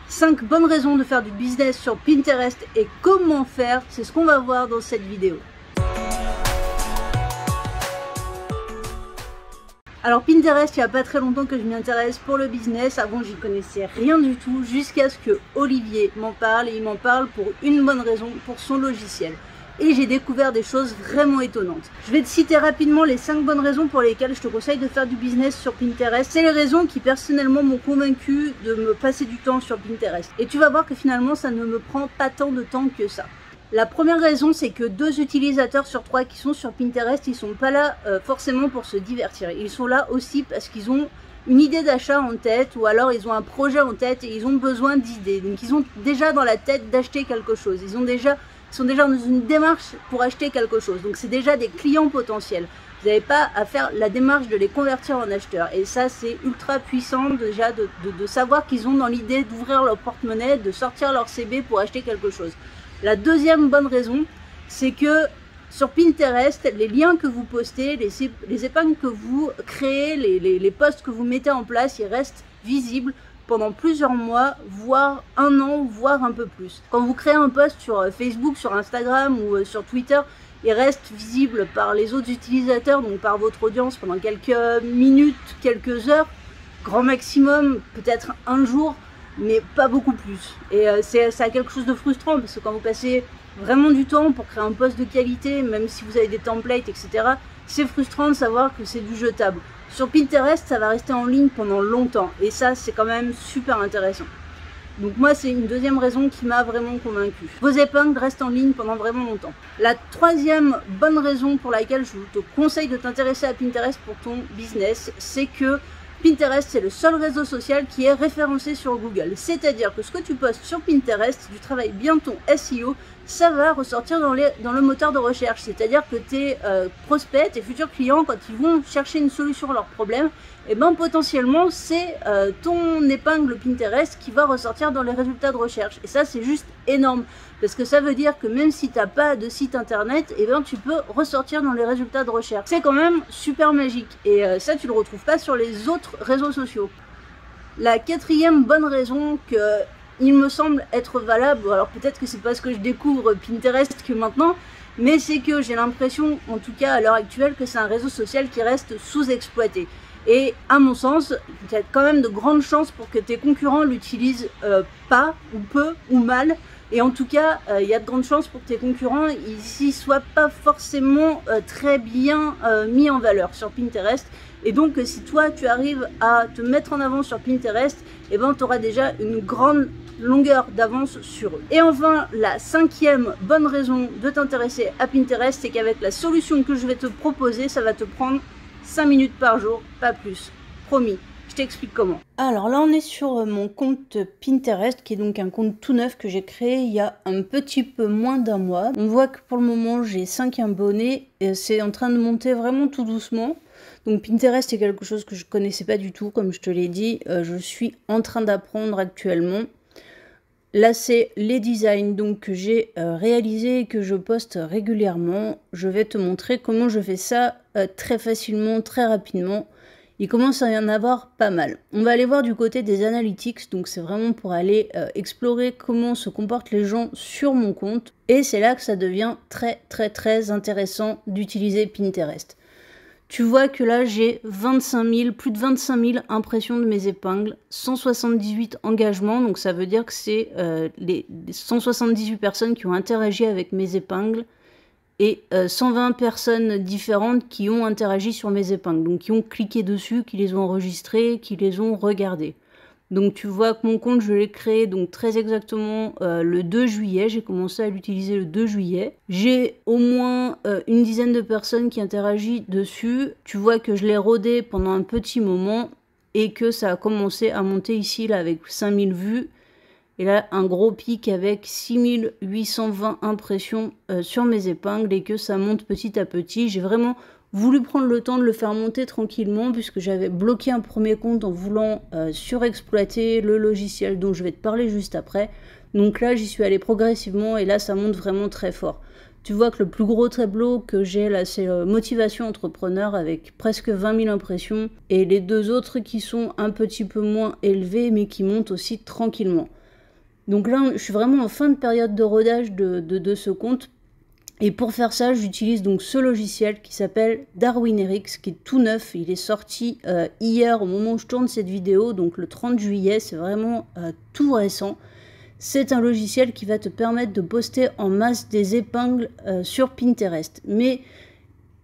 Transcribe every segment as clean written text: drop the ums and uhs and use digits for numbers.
5 bonnes raisons de faire du business sur Pinterest et comment faire, c'est ce qu'on va voir dans cette vidéo. Alors Pinterest, il n'y a pas très longtemps que je m'y intéresse pour le business. Avant, j'y connaissais rien du tout jusqu'à ce que Olivier m'en parle, et il m'en parle pour une bonne raison, pour son logiciel. Et j'ai découvert des choses vraiment étonnantes. Je vais te citer rapidement les 5 bonnes raisons pour lesquelles je te conseille de faire du business sur Pinterest. C'est les raisons qui personnellement m'ont convaincu de me passer du temps sur Pinterest. Et tu vas voir que finalement ça ne me prend pas tant de temps que ça. La première raison, c'est que 2 utilisateurs sur 3 qui sont sur Pinterest, ils sont pas là forcément pour se divertir. Ils sont là aussi parce qu'ils ont une idée d'achat en tête, ou alors ils ont un projet en tête et ils ont besoin d'idées. Donc ils ont déjà dans la tête d'acheter quelque chose. Ils sont déjà dans une démarche pour acheter quelque chose. Donc c'est déjà des clients potentiels. Vous n'avez pas à faire la démarche de les convertir en acheteurs. Et ça, c'est ultra puissant déjà de savoir qu'ils ont dans l'idée d'ouvrir leur porte-monnaie, de sortir leur CB pour acheter quelque chose. La deuxième bonne raison, c'est que sur Pinterest, les liens que vous postez, les épingles que vous créez, les posts que vous mettez en place, ils restent visibles pendant plusieurs mois, voire un an, voire un peu plus. Quand vous créez un post sur Facebook, sur Instagram ou sur Twitter, il reste visible par les autres utilisateurs, donc par votre audience pendant quelques minutes, quelques heures, grand maximum, peut-être un jour, mais pas beaucoup plus. Et ça a quelque chose de frustrant, parce que quand vous passez vraiment du temps pour créer un post de qualité, même si vous avez des templates, etc., c'est frustrant de savoir que c'est du jetable. Sur Pinterest, ça va rester en ligne pendant longtemps, et ça, c'est quand même super intéressant. Donc moi, c'est une deuxième raison qui m'a vraiment convaincue. Vos épingles restent en ligne pendant vraiment longtemps. La troisième bonne raison pour laquelle je te conseille de t'intéresser à Pinterest pour ton business, c'est que Pinterest, c'est le seul réseau social qui est référencé sur Google. C'est-à-dire que ce que tu postes sur Pinterest, si tu travailles bien ton SEO, ça va ressortir dans le moteur de recherche. C'est-à-dire que tes prospects, tes futurs clients, quand ils vont chercher une solution à leur problème, et ben potentiellement, c'est ton épingle Pinterest qui va ressortir dans les résultats de recherche. Et ça, c'est juste énorme. Parce que ça veut dire que même si tu n'as pas de site internet, et ben tu peux ressortir dans les résultats de recherche. C'est quand même super magique. Et ça, tu ne le retrouves pas sur les autres réseaux sociaux. La quatrième bonne raison il me semble être valable, alors peut-être que c'est parce que je découvre Pinterest que maintenant, mais c'est que j'ai l'impression, en tout cas à l'heure actuelle, que c'est un réseau social qui reste sous-exploité. Et à mon sens, il y a quand même de grandes chances pour que tes concurrents l'utilisent pas, ou peu, ou mal. Et en tout cas, il y a de grandes chances pour que tes concurrents n'y soient pas forcément très bien mis en valeur sur Pinterest. Et donc, si toi, tu arrives à te mettre en avant sur Pinterest, eh ben, tu auras déjà une grande longueur d'avance sur eux. Et enfin, la cinquième bonne raison de t'intéresser à Pinterest, c'est qu'avec la solution que je vais te proposer, ça va te prendre 5 minutes par jour, pas plus. Promis. Je t'explique comment. Alors là, on est sur mon compte Pinterest, qui est donc un compte tout neuf que j'ai créé il y a un petit peu moins d'un mois. On voit que pour le moment, j'ai 5 abonnés et c'est en train de monter vraiment tout doucement. Donc Pinterest, c'est quelque chose que je connaissais pas du tout, comme je te l'ai dit. Je suis en train d'apprendre actuellement. Là, c'est les designs donc, que j'ai réalisés et que je poste régulièrement. Je vais te montrer comment je fais ça très facilement, très rapidement. Il commence à y en avoir pas mal. On va aller voir du côté des analytics, donc c'est vraiment pour aller explorer comment se comportent les gens sur mon compte. Et c'est là que ça devient très intéressant d'utiliser Pinterest. Tu vois que là, j'ai plus de 25 000 impressions de mes épingles, 178 engagements, donc ça veut dire que c'est les 178 personnes qui ont interagi avec mes épingles et 120 personnes différentes qui ont interagi sur mes épingles, donc qui ont cliqué dessus, qui les ont enregistrées, qui les ont regardées. Donc tu vois que mon compte, je l'ai créé donc très exactement le 2 juillet. J'ai commencé à l'utiliser le 2 juillet. J'ai au moins une dizaine de personnes qui interagissent dessus. Tu vois que je l'ai rodé pendant un petit moment et que ça a commencé à monter ici là avec 5000 vues. Et là, un gros pic avec 6820 impressions sur mes épingles et que ça monte petit à petit. J'ai vraiment voulu prendre le temps de le faire monter tranquillement puisque j'avais bloqué un premier compte en voulant surexploiter le logiciel dont je vais te parler juste après. Donc là, j'y suis allée progressivement et là, ça monte vraiment très fort. Tu vois que le plus gros tableau que j'ai là, c'est Motivation Entrepreneur avec presque 20 000 impressions. Et les deux autres qui sont un petit peu moins élevés mais qui montent aussi tranquillement. Donc là, je suis vraiment en fin de période de rodage de ce compte. Et pour faire ça, j'utilise donc ce logiciel qui s'appelle Darwinerix, qui est tout neuf. Il est sorti hier au moment où je tourne cette vidéo, donc le 30 juillet, c'est vraiment tout récent. C'est un logiciel qui va te permettre de poster en masse des épingles sur Pinterest. Mais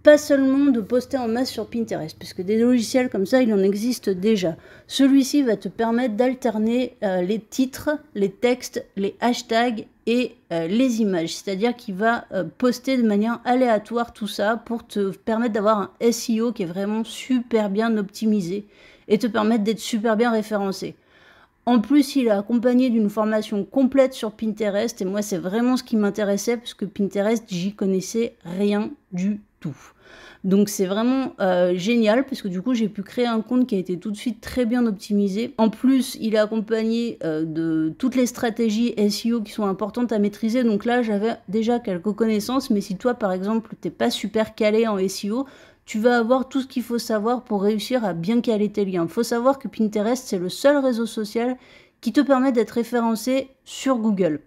pas seulement de poster en masse sur Pinterest, puisque des logiciels comme ça, il en existe déjà. Celui-ci va te permettre d'alterner les titres, les textes, les hashtags et les images. C'est-à-dire qu'il va poster de manière aléatoire tout ça pour te permettre d'avoir un SEO qui est vraiment super bien optimisé et te permettre d'être super bien référencé. En plus, il est accompagné d'une formation complète sur Pinterest et moi, c'est vraiment ce qui m'intéressait parce que Pinterest, j'y connaissais rien du tout. Donc c'est vraiment génial parce que du coup j'ai pu créer un compte qui a été tout de suite très bien optimisé. En plus il est accompagné de toutes les stratégies SEO qui sont importantes à maîtriser. Donc là j'avais déjà quelques connaissances, mais si toi par exemple t'es pas super calé en SEO, tu vas avoir tout ce qu'il faut savoir pour réussir à bien caler tes liens. Il faut savoir que Pinterest c'est le seul réseau social qui te permet d'être référencé sur Google.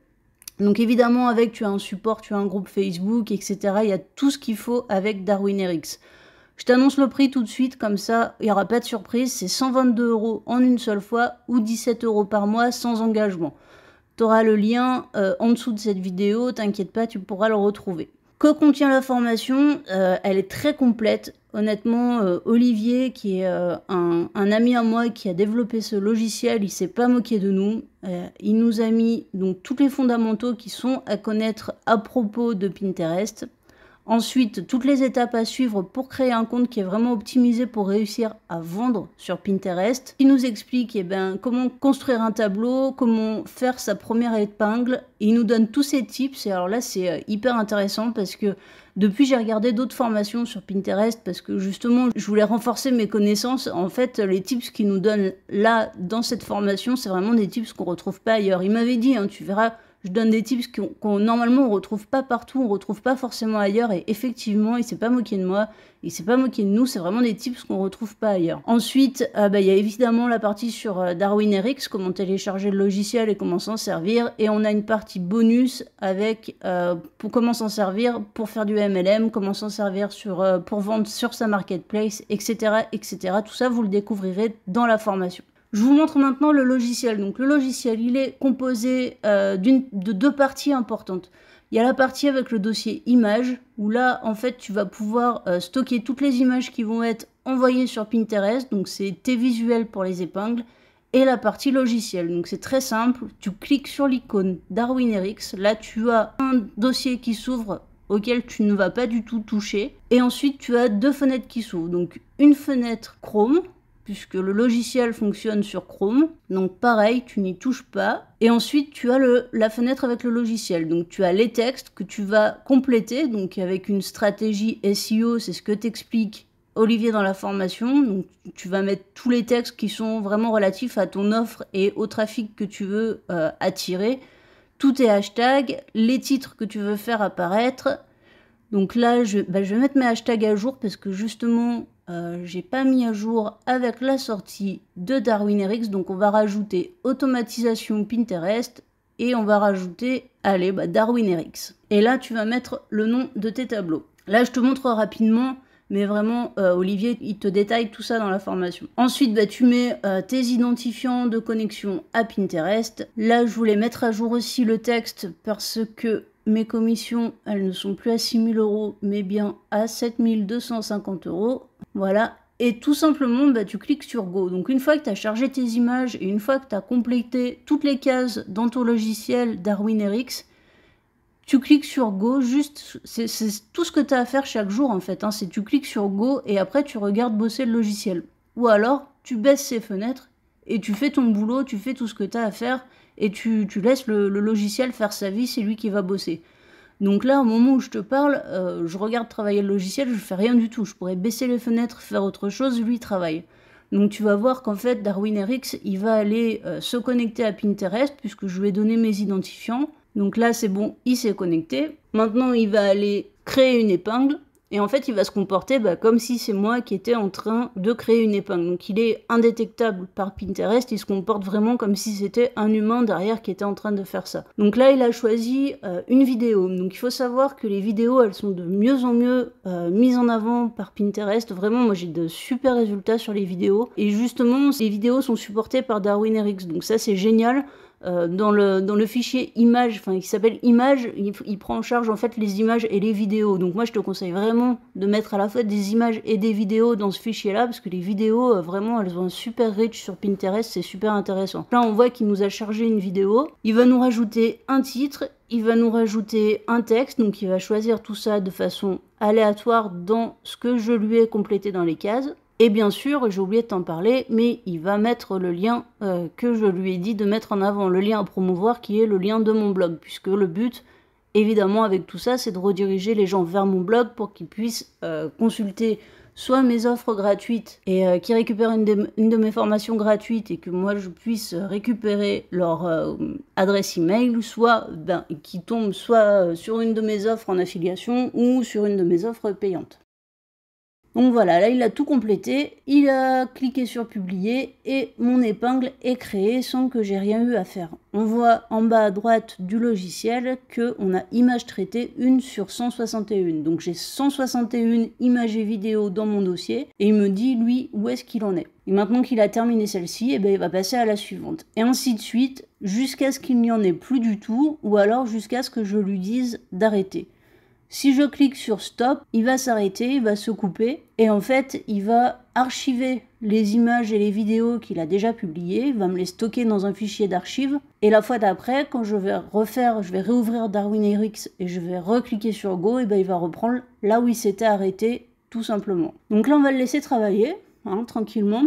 Donc évidemment, tu as un support, tu as un groupe Facebook, etc. Il y a tout ce qu'il faut avec Darwinerix. Je t'annonce le prix tout de suite, comme ça, il n'y aura pas de surprise. C'est 122 € en une seule fois ou 17 € par mois sans engagement. Tu auras le lien en dessous de cette vidéo, t'inquiète pas, tu pourras le retrouver. Que contient la formation? Elle est très complète. Honnêtement, Olivier, qui est un ami à moi qui a développé ce logiciel, il s'est pas moqué de nous. Il nous a mis donc tous les fondamentaux qui sont à connaître à propos de Pinterest. Ensuite, toutes les étapes à suivre pour créer un compte qui est vraiment optimisé pour réussir à vendre sur Pinterest. Il nous explique comment construire un tableau, comment faire sa première épingle. Et il nous donne tous ces tips. Et alors là, c'est hyper intéressant parce que depuis, j'ai regardé d'autres formations sur Pinterest parce que justement, je voulais renforcer mes connaissances. En fait, les tips qu'il nous donne là, dans cette formation, c'est vraiment des tips qu'on ne retrouve pas ailleurs. Il m'avait dit, tu verras, je donne des tips qu'on normalement on retrouve pas partout, on retrouve pas forcément ailleurs, et effectivement il s'est pas moqué de moi, il s'est pas moqué de nous, c'est vraiment des tips qu'on retrouve pas ailleurs. Ensuite, il y a évidemment la partie sur Darwinerix, comment télécharger le logiciel et comment s'en servir, et on a une partie bonus avec pour comment s'en servir pour faire du MLM, comment s'en servir pour vendre sur sa marketplace, etc., etc. Tout ça vous le découvrirez dans la formation. Je vous montre maintenant le logiciel. Donc le logiciel, il est composé de deux parties importantes. Il y a la partie avec le dossier images, où là, en fait, tu vas pouvoir stocker toutes les images qui vont être envoyées sur Pinterest. Donc c'est tes visuels pour les épingles. Et la partie logiciel. Donc c'est très simple. Tu cliques sur l'icône Darwinerix. Là, tu as un dossier qui s'ouvre auquel tu ne vas pas du tout toucher. Et ensuite, tu as deux fenêtres qui s'ouvrent. Donc une fenêtre Chrome, puisque le logiciel fonctionne sur Chrome. Donc pareil, tu n'y touches pas. Et ensuite, tu as la fenêtre avec le logiciel. Donc tu as les textes que tu vas compléter, donc avec une stratégie SEO, c'est ce que t'explique Olivier dans la formation. Donc tu vas mettre tous les textes qui sont vraiment relatifs à ton offre et au trafic que tu veux attirer. Tous tes hashtags, les titres que tu veux faire apparaître. Donc là, je vais mettre mes hashtags à jour parce que justement, j'ai pas mis à jour avec la sortie de Darwinerix. Donc on va rajouter automatisation Pinterest et on va rajouter, allez, Darwinerix. Et là, tu vas mettre le nom de tes tableaux. Là, je te montre rapidement, mais vraiment, Olivier, il te détaille tout ça dans la formation. Ensuite, tu mets tes identifiants de connexion à Pinterest. Là, je voulais mettre à jour aussi le texte parce que mes commissions, elles ne sont plus à 6 000 €, mais bien à 7 250 €. Voilà. Et tout simplement, tu cliques sur Go. Donc une fois que tu as chargé tes images et une fois que tu as complété toutes les cases dans ton logiciel Darwinerix, tu cliques sur Go. Juste, c'est tout ce que tu as à faire chaque jour en fait. C'est tu cliques sur Go et après tu regardes bosser le logiciel. Ou alors, tu baisses ces fenêtres et tu fais ton boulot, tu fais tout ce que tu as à faire et tu laisses le logiciel faire sa vie, c'est lui qui va bosser. Donc là, au moment où je te parle, je regarde travailler le logiciel, je fais rien du tout. Je pourrais baisser les fenêtres, faire autre chose, lui il travaille. Donc tu vas voir qu'en fait, Darwinerix, il va aller se connecter à Pinterest puisque je lui ai donné mes identifiants. Donc là, c'est bon, il s'est connecté. Maintenant, il va aller créer une épingle. Et en fait, il va se comporter comme si c'est moi qui étais en train de créer une épingle. Donc il est indétectable par Pinterest, il se comporte vraiment comme si c'était un humain derrière qui était en train de faire ça. Donc là, il a choisi une vidéo. Donc il faut savoir que les vidéos, elles sont de mieux en mieux mises en avant par Pinterest. Vraiment, moi j'ai de super résultats sur les vidéos. Et justement, les vidéos sont supportées par DarwinRx. Donc ça, c'est génial. Dans le fichier image, enfin qui s'appelle image, il prend en charge en fait les images et les vidéos. Donc moi je te conseille vraiment de mettre à la fois des images et des vidéos dans ce fichier là, parce que les vidéos vraiment elles ont un super reach sur Pinterest, c'est super intéressant. Là on voit qu'il nous a chargé une vidéo, il va nous rajouter un titre, il va nous rajouter un texte, donc il va choisir tout ça de façon aléatoire dans ce que je lui ai complété dans les cases. Et bien sûr, j'ai oublié de t'en parler, mais il va mettre le lien que je lui ai dit de mettre en avant, le lien à promouvoir qui est le lien de mon blog, puisque le but, évidemment, avec tout ça, c'est de rediriger les gens vers mon blog pour qu'ils puissent consulter soit mes offres gratuites et qui récupèrent une de mes formations gratuites et que moi je puisse récupérer leur adresse email, soit qui tombent soit sur une de mes offres en affiliation ou sur une de mes offres payantes. Donc voilà, là il a tout complété, il a cliqué sur publier et mon épingle est créée sans que j'ai rien eu à faire. On voit en bas à droite du logiciel qu'on a image traitée 1 sur 161. Donc j'ai 161 images et vidéos dans mon dossier et il me dit lui où est-ce qu'il en est. Et maintenant qu'il a terminé celle-ci, il va passer à la suivante. Et ainsi de suite jusqu'à ce qu'il n'y en ait plus du tout ou alors jusqu'à ce que je lui dise d'arrêter. Si je clique sur stop, il va s'arrêter, il va se couper et en fait, il va archiver les images et les vidéos qu'il a déjà publiées, il va me les stocker dans un fichier d'archives et la fois d'après, quand je vais réouvrir DarwinRx et je vais recliquer sur Go, et il va reprendre là où il s'était arrêté tout simplement. Donc là, on va le laisser travailler tranquillement.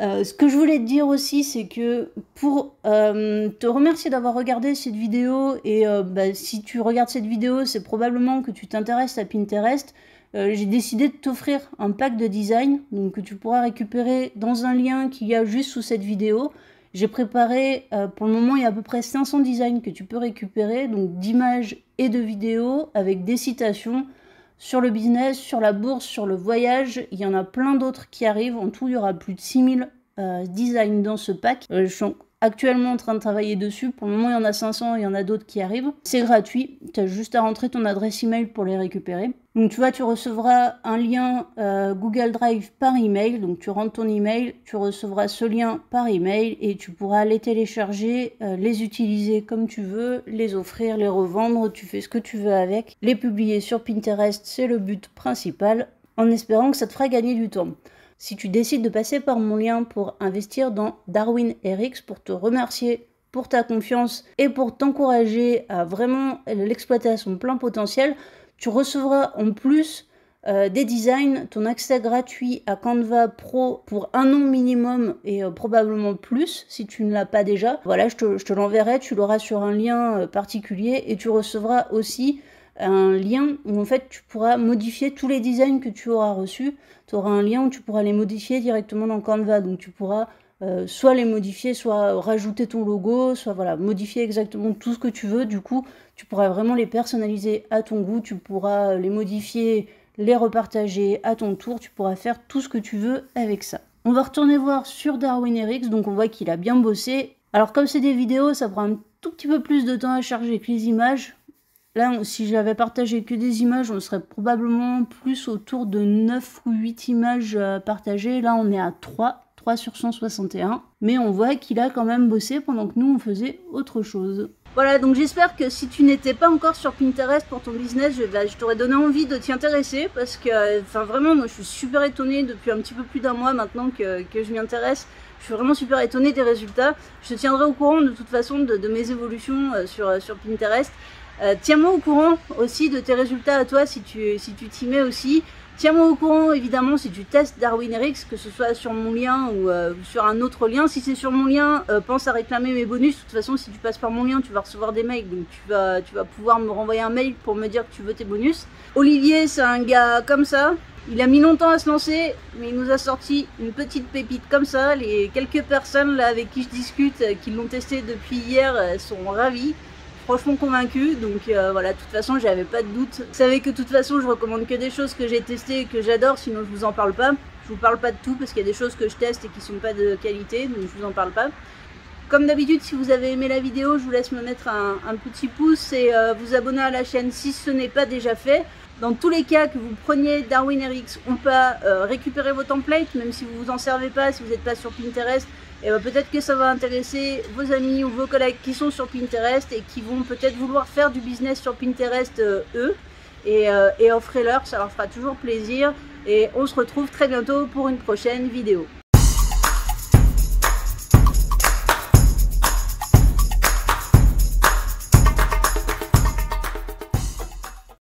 Ce que je voulais te dire aussi, c'est que pour te remercier d'avoir regardé cette vidéo, et si tu regardes cette vidéo, c'est probablement que tu t'intéresses à Pinterest, j'ai décidé de t'offrir un pack de design donc, que tu pourras récupérer dans un lien qu'il y a juste sous cette vidéo. J'ai préparé, pour le moment, il y a à peu près 500 designs que tu peux récupérer, donc d'images et de vidéos avec des citations sur le business, sur la bourse, sur le voyage. Il y en a plein d'autres qui arrivent. En tout, il y aura plus de 6000 designs dans ce pack. Je suis actuellement en train de travailler dessus. Pour le moment, il y en a 500, il y en a d'autres qui arrivent. C'est gratuit. Tu as juste à rentrer ton adresse email pour les récupérer. Donc, tu vois, tu recevras un lien Google Drive par email. Donc, tu rentres ton email, tu recevras ce lien par email et tu pourras les télécharger, les utiliser comme tu veux, les offrir, les revendre. Tu fais ce que tu veux avec. Les publier sur Pinterest, c'est le but principal, en espérant que ça te fera gagner du temps. Si tu décides de passer par mon lien pour investir dans DarwinRx, pour te remercier pour ta confiance et pour t'encourager à vraiment l'exploiter à son plein potentiel, tu recevras en plus des designs, ton accès gratuit à Canva Pro pour 1 an minimum et probablement plus si tu ne l'as pas déjà. Voilà, je te l'enverrai, tu l'auras sur un lien particulier et tu recevras aussi un lien où en fait tu pourras modifier tous les designs que tu auras reçus. Tu auras un lien où tu pourras les modifier directement dans Canva, donc tu pourras soit les modifier, soit rajouter ton logo, soit voilà, modifier exactement tout ce que tu veux. Du coup, tu pourras vraiment les personnaliser à ton goût, tu pourras les modifier, les repartager à ton tour, tu pourras faire tout ce que tu veux avec ça. On va retourner voir sur DarwinRx, donc on voit qu'il a bien bossé. Alors comme c'est des vidéos, ça prend un tout petit peu plus de temps à charger que les images. Là, si j'avais partagé que des images, on serait probablement plus autour de 9 ou 8 images partagées. Là, on est à 3 sur 161. Mais on voit qu'il a quand même bossé pendant que nous, on faisait autre chose. Voilà, donc j'espère que si tu n'étais pas encore sur Pinterest pour ton business, je t'aurais donné envie de t'y intéresser. Parce que, vraiment, moi, je suis super étonnée depuis un petit peu plus d'un mois maintenant que je m'y intéresse. Je suis vraiment super étonnée des résultats. Je te tiendrai au courant de toute façon de mes évolutions sur Pinterest. Tiens-moi au courant aussi de tes résultats à toi si tu t'y mets aussi. Tiens-moi au courant évidemment si tu testes DarwinRx, que ce soit sur mon lien ou sur un autre lien. Si c'est sur mon lien, pense à réclamer mes bonus. De toute façon, si tu passes par mon lien, tu vas recevoir des mails. Donc tu vas pouvoir me renvoyer un mail pour me dire que tu veux tes bonus. Olivier, c'est un gars comme ça. Il a mis longtemps à se lancer, mais il nous a sorti une petite pépite comme ça. Les quelques personnes là avec qui je discute, qui l'ont testé depuis hier, sont ravis. franchement convaincue, donc voilà, de toute façon j'avais pas de doute. Vous savez que de toute façon je recommande que des choses que j'ai testées et que j'adore, sinon je vous en parle pas. Je vous parle pas de tout parce qu'il y a des choses que je teste et qui sont pas de qualité, donc je vous en parle pas. Comme d'habitude, si vous avez aimé la vidéo, je vous laisse me mettre un petit pouce et vous abonner à la chaîne si ce n'est pas déjà fait. Dans tous les cas, que vous preniez Darwin RX ou pas, récupérez vos templates, même si vous vous en servez pas, si vous n'êtes pas sur Pinterest, et peut-être que ça va intéresser vos amis ou vos collègues qui sont sur Pinterest et qui vont peut-être vouloir faire du business sur Pinterest eux, et offrez-leur, ça leur fera toujours plaisir. Et on se retrouve très bientôt pour une prochaine vidéo.